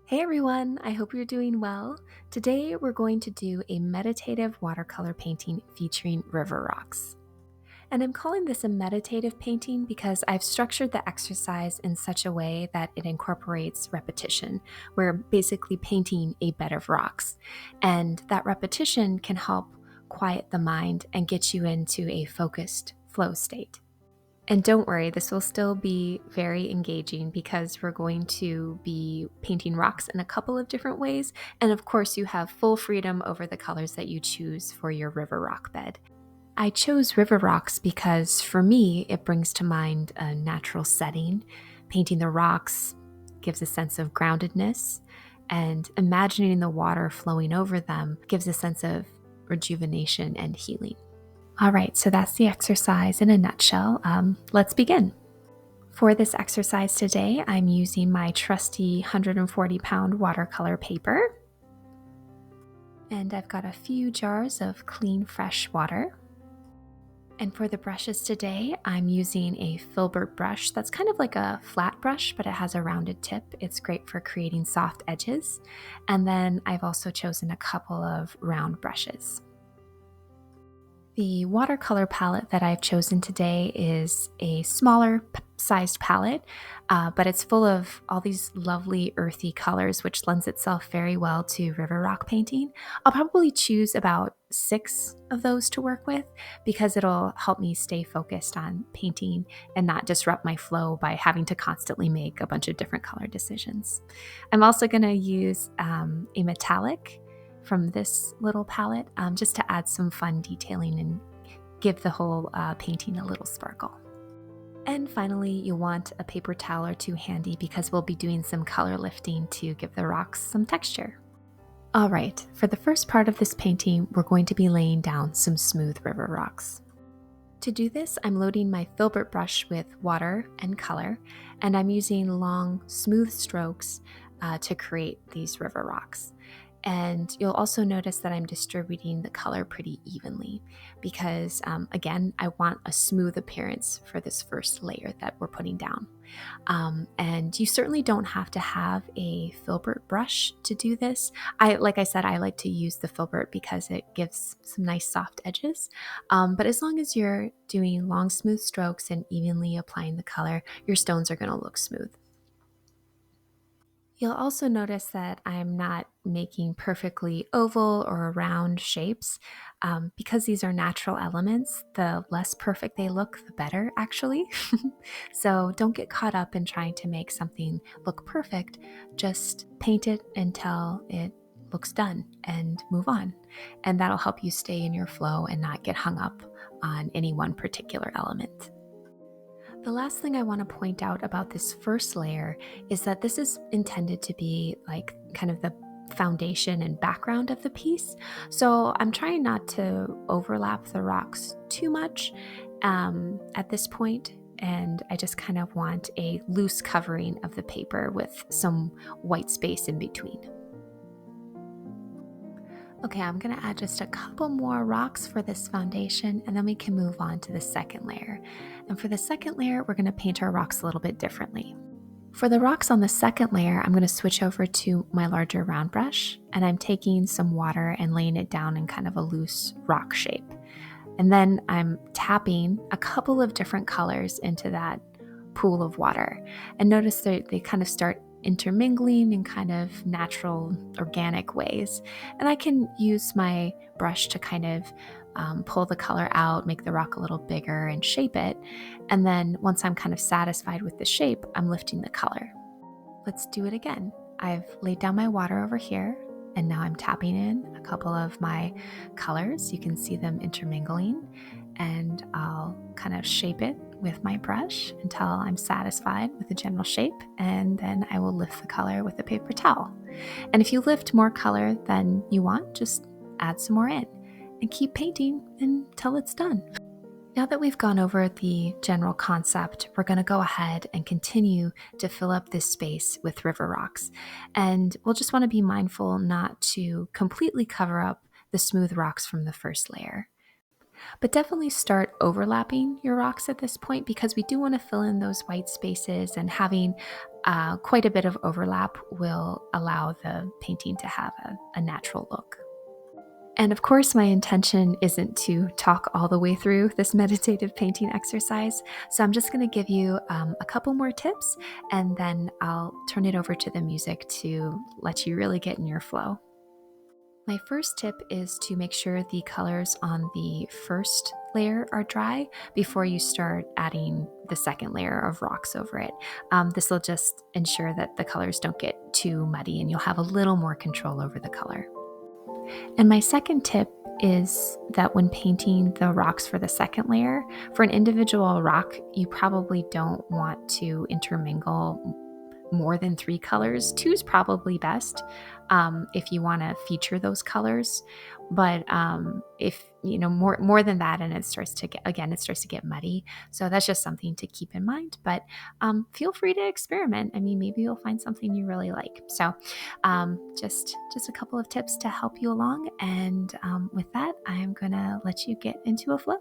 Hey everyone, I hope you're doing well. Today we're going to do a meditative watercolor painting featuring river rocks. And I'm calling this a meditative painting because I've structured the exercise in such a way that it incorporates repetition. We're basically painting a bed of rocks, and that repetition can help quiet the mind and get you into a focused flow state. And don't worry, this will still be very engaging because we're going to be painting rocks in a couple of different ways. And of course, you have full freedom over the colors that you choose for your river rock bed. I chose river rocks because for me, it brings to mind a natural setting. Painting the rocks gives a sense of groundedness, and imagining the water flowing over them gives a sense of rejuvenation and healing. All right, so that's the exercise in a nutshell. Let's begin. For this exercise today, I'm using my trusty 140-pound watercolor paper. And I've got a few jars of clean, fresh water. And for the brushes today, I'm using a filbert brush that's kind of like a flat brush, but it has a rounded tip. It's great for creating soft edges. And then I've also chosen a couple of round brushes. The watercolor palette that I've chosen today is a smaller sized palette, but it's full of all these lovely earthy colors, which lends itself very well to river rock painting. I'll probably choose about 6 of those to work with because it'll help me stay focused on painting and not disrupt my flow by having to constantly make a bunch of different color decisions. I'm also going to use a metallic from this little palette just to add some fun detailing and give the whole painting a little sparkle. And finally, you'll want a paper towel or two handy because we'll be doing some color lifting to give the rocks some texture. All right, for the first part of this painting, we're going to be laying down some smooth river rocks. To do this, I'm loading my filbert brush with water and color, and I'm using long, smooth strokes to create these river rocks. And you'll also notice that I'm distributing the color pretty evenly because, again, I want a smooth appearance for this first layer that we're putting down. And you certainly don't have to have a filbert brush to do this. Like I said, I like to use the filbert because it gives some nice soft edges. But as long as you're doing long, smooth strokes and evenly applying the color, your stones are going to look smooth. You'll also notice that I'm not making perfectly oval or round shapes. Because these are natural elements, the less perfect they look, the better, actually. So don't get caught up in trying to make something look perfect. Just paint it until it looks done and move on. And that'll help you stay in your flow and not get hung up on any one particular element. The last thing I want to point out about this first layer is that this is intended to be like kind of the foundation and background of the piece. So I'm trying not to overlap the rocks too much at this point, and I just kind of want a loose covering of the paper with some white space in between. Okay, I'm going to add just a couple more rocks for this foundation, and then we can move on to the second layer. And for the second layer, we're going to paint our rocks a little bit differently. For the rocks on the second layer, I'm going to switch over to my larger round brush, and I'm taking some water and laying it down in kind of a loose rock shape. And then I'm tapping a couple of different colors into that pool of water. And notice that they kind of start intermingling in kind of natural, organic ways. And I can use my brush to kind of pull the color out, make the rock a little bigger, and shape it. And then once I'm kind of satisfied with the shape, I'm lifting the color. Let's do it again. I've laid down my water over here, and now I'm tapping in a couple of my colors. You can see them intermingling, and I'll kind of shape it with my brush until I'm satisfied with the general shape, and then I will lift the color with a paper towel. And if you lift more color than you want, just add some more in and keep painting until it's done. Now that we've gone over the general concept, we're going to go ahead and continue to fill up this space with river rocks. And we'll just want to be mindful not to completely cover up the smooth rocks from the first layer. But definitely start overlapping your rocks at this point because we do want to fill in those white spaces, and having quite a bit of overlap will allow the painting to have a natural look. And of course, my intention isn't to talk all the way through this meditative painting exercise. So I'm just going to give you a couple more tips, and then I'll turn it over to the music to let you really get in your flow. My first tip is to make sure the colors on the first layer are dry before you start adding the second layer of rocks over it. This will just ensure that the colors don't get too muddy and you'll have a little more control over the color. And my second tip is that when painting the rocks for the second layer, for an individual rock, you probably don't want to intermingle more than 3 colors. 2 is probably best if you want to feature those colors. But if you know more than that, and it starts to get muddy. So that's just something to keep in mind. But feel free to experiment. I mean, maybe you'll find something you really like. So just a couple of tips to help you along. And with that, I'm gonna let you get into a flow.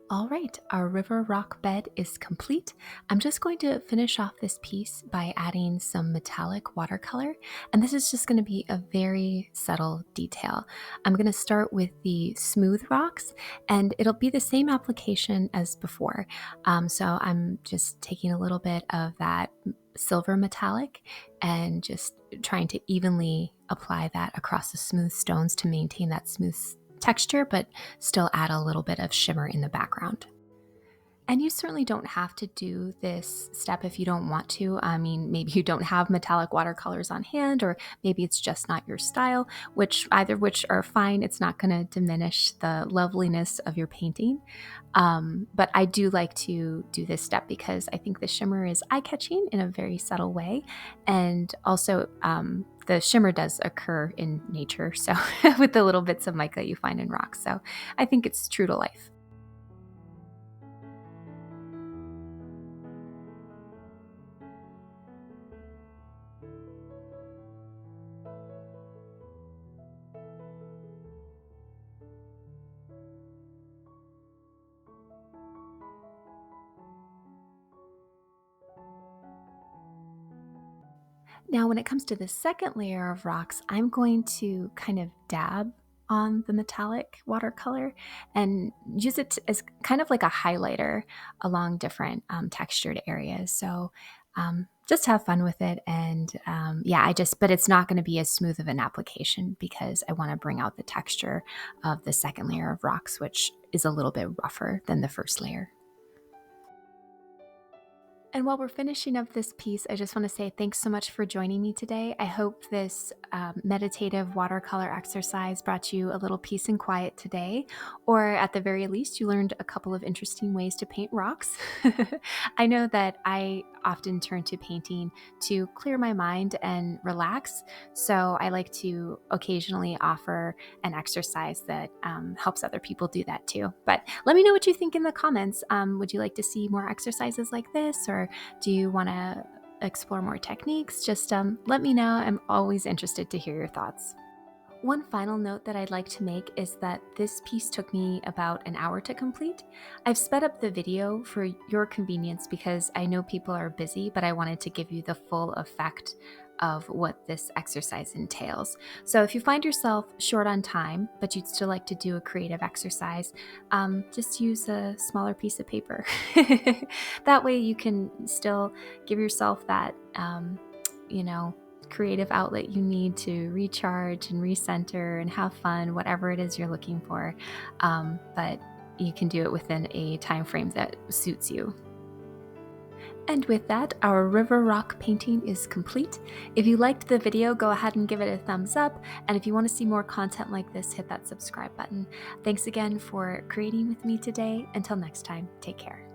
All right, our river rock bed is complete. I'm just going to finish off this piece by adding some metallic watercolor, and this is just going to be a very subtle detail. I'm going to start with the smooth rocks, and it'll be the same application as before. So I'm just taking a little bit of that silver metallic and just trying to evenly apply that across the smooth stones to maintain that smooth texture, but still add a little bit of shimmer in the background. And you certainly don't have to do this step if you don't want to. I mean, maybe you don't have metallic watercolors on hand, or maybe it's just not your style, which either of which are fine. It's not going to diminish the loveliness of your painting. But I do like to do this step because I think the shimmer is eye-catching in a very subtle way. And also, the shimmer does occur in nature, so with the little bits of mica you find in rocks. So I think it's true to life. Now, when it comes to the second layer of rocks, I'm going to kind of dab on the metallic watercolor and use it as kind of like a highlighter along different textured areas. So just have fun with it. And yeah, but it's not going to be as smooth of an application because I want to bring out the texture of the second layer of rocks, which is a little bit rougher than the first layer. And while we're finishing up this piece, I just want to say thanks so much for joining me today. I hope this meditative watercolor exercise brought you a little peace and quiet today, or at the very least, you learned a couple of interesting ways to paint rocks. I know that I often turn to painting to clear my mind and relax, so I like to occasionally offer an exercise that helps other people do that too. But let me know what you think in the comments. Would you like to see more exercises like this, or do you want to explore more techniques? Just let me know. I'm always interested to hear your thoughts. One final note that I'd like to make is that this piece took me about an hour to complete. I've sped up the video for your convenience because I know people are busy, but I wanted to give you the full effect of what this exercise entails. So if you find yourself short on time, but you'd still like to do a creative exercise, just use a smaller piece of paper. That way you can still give yourself that, you know, creative outlet you need to recharge and recenter and have fun, whatever it is you're looking for. But you can do it within a time frame that suits you. And with that, our river rock painting is complete. If you liked the video, go ahead and give it a thumbs up. And if you want to see more content like this, hit that subscribe button. Thanks again for creating with me today. Until next time, take care.